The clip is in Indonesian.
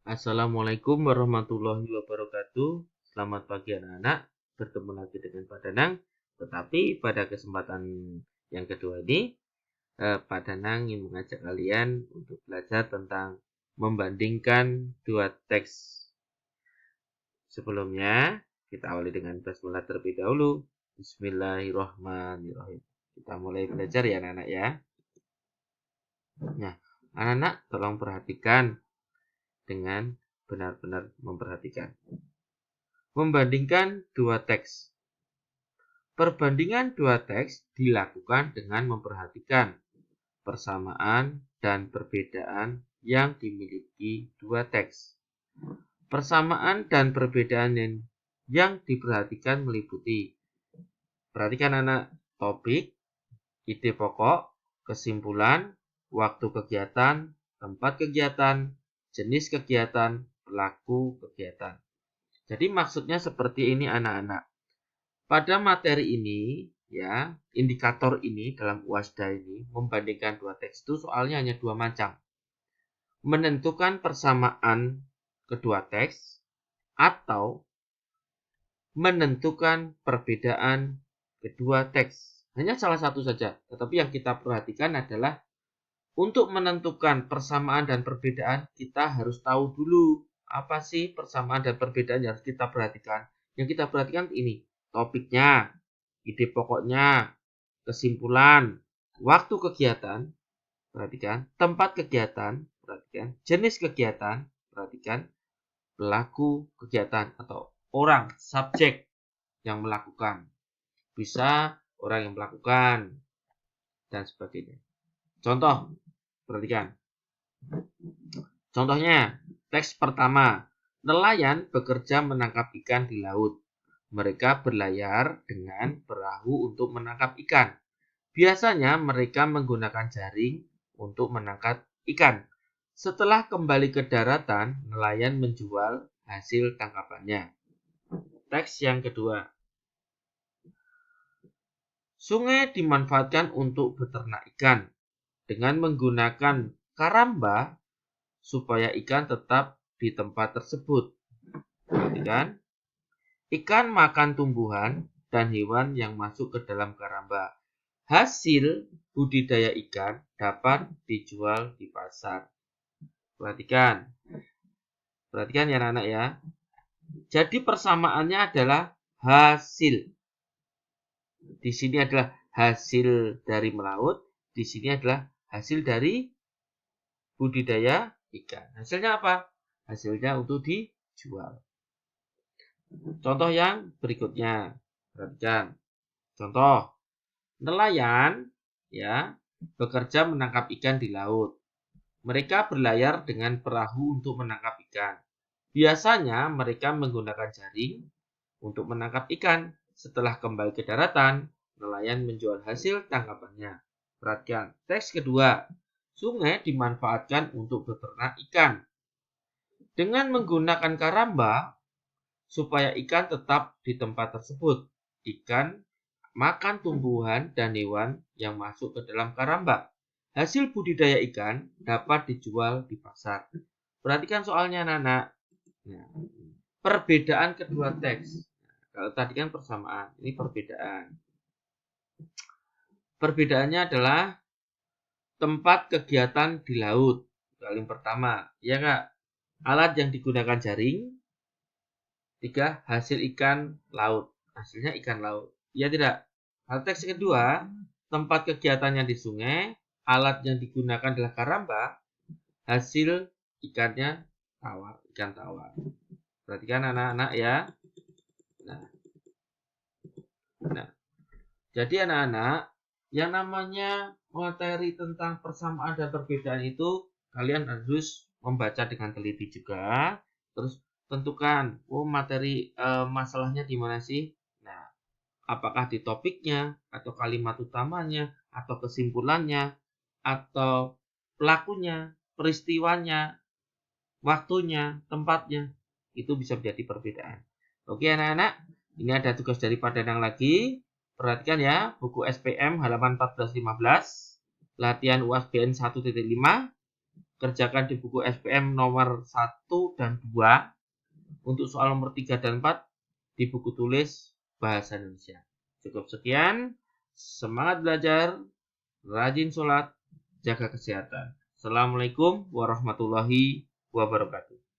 Assalamualaikum warahmatullahi wabarakatuh. Selamat pagi anak-anak. Bertemu lagi dengan Pak Danang. Tetapi pada kesempatan yang kedua ini, Pak Danang ingin mengajak kalian untuk belajar tentang membandingkan dua teks. Sebelumnya, kita awali dengan basmalah terlebih dahulu. Bismillahirrahmanirrahim. Kita mulai belajar ya anak-anak ya. Nah, anak-anak tolong perhatikan dengan benar-benar memperhatikan. Membandingkan dua teks. Perbandingan dua teks dilakukan dengan memperhatikan persamaan dan perbedaan yang dimiliki dua teks. Persamaan dan perbedaan yang diperhatikan meliputi, perhatikan anak, topik, ide pokok, kesimpulan, waktu kegiatan, tempat kegiatan, jenis kegiatan, pelaku kegiatan. Jadi maksudnya seperti ini anak-anak. Pada materi ini, ya, indikator ini dalam UASDA ini membandingkan dua teks itu soalnya hanya dua macam. Menentukan persamaan kedua teks atau menentukan perbedaan kedua teks. Hanya salah satu saja. Tetapi yang kita perhatikan adalah untuk menentukan persamaan dan perbedaan kita harus tahu dulu apa sih persamaan dan perbedaan yang harus kita perhatikan. Yang kita perhatikan ini. Topiknya, ide pokoknya, kesimpulan, waktu kegiatan, perhatikan, tempat kegiatan, perhatikan, jenis kegiatan, perhatikan, pelaku kegiatan atau orang, subjek yang melakukan. Bisa orang yang melakukan, dan sebagainya. Contoh, perhatikan. Contohnya, teks pertama, nelayan bekerja menangkap ikan di laut. Mereka berlayar dengan perahu untuk menangkap ikan. Biasanya mereka menggunakan jaring untuk menangkap ikan. Setelah kembali ke daratan, nelayan menjual hasil tangkapannya. Teks yang kedua. Sungai dimanfaatkan untuk beternak ikan dengan menggunakan karamba supaya ikan tetap di tempat tersebut. Perhatikan. Ikan makan tumbuhan dan hewan yang masuk ke dalam karamba. Hasil budidaya ikan dapat dijual di pasar. Perhatikan. Perhatikan ya anak-anak ya. Jadi persamaannya adalah hasil. Di sini adalah hasil dari melaut. Di sini adalah hasil dari budidaya ikan. Hasilnya apa? Hasilnya untuk dijual. Contoh yang berikutnya. Perhatikan. Contoh. Nelayan ya bekerja menangkap ikan di laut. Mereka berlayar dengan perahu untuk menangkap ikan. Biasanya mereka menggunakan jaring untuk menangkap ikan. Setelah kembali ke daratan, nelayan menjual hasil tangkapannya. Perhatikan, teks kedua. Sungai dimanfaatkan untuk beternak ikan. Dengan menggunakan karamba, supaya ikan tetap di tempat tersebut. Ikan makan tumbuhan dan hewan yang masuk ke dalam karamba. Hasil budidaya ikan dapat dijual di pasar. Perhatikan soalnya anak-anak. Nah, perbedaan kedua teks. Kalau tadi kan persamaan, ini perbedaan. Perbedaannya adalah tempat kegiatan di laut. Yang pertama, ya Kak. Alat yang digunakan jaring. 3. Hasil ikan laut. Hasilnya ikan laut. Ya tidak? Hal teks kedua, tempat kegiatannya di sungai, alat yang digunakan adalah karamba, hasil ikannya tawar, ikan tawar. Perhatikan anak-anak ya. Nah, jadi anak-anak, yang namanya materi tentang persamaan dan perbedaan itu kalian harus membaca dengan teliti juga. Terus tentukan, materi masalahnya di mana sih? Nah, apakah di topiknya, atau kalimat utamanya, atau kesimpulannya, atau pelakunya, peristiwanya, waktunya, tempatnya. Itu bisa menjadi perbedaan. Oke anak-anak, ini ada tugas dari Pak Danang lagi. Perhatikan ya, buku SPM halaman 14-15, latihan UASBN 1.5, kerjakan di buku SPM nomor 1 dan 2. Untuk soal nomor 3 dan 4 di buku tulis Bahasa Indonesia. Cukup sekian. Semangat belajar, rajin sholat, jaga kesehatan. Assalamualaikum warahmatullahi wabarakatuh.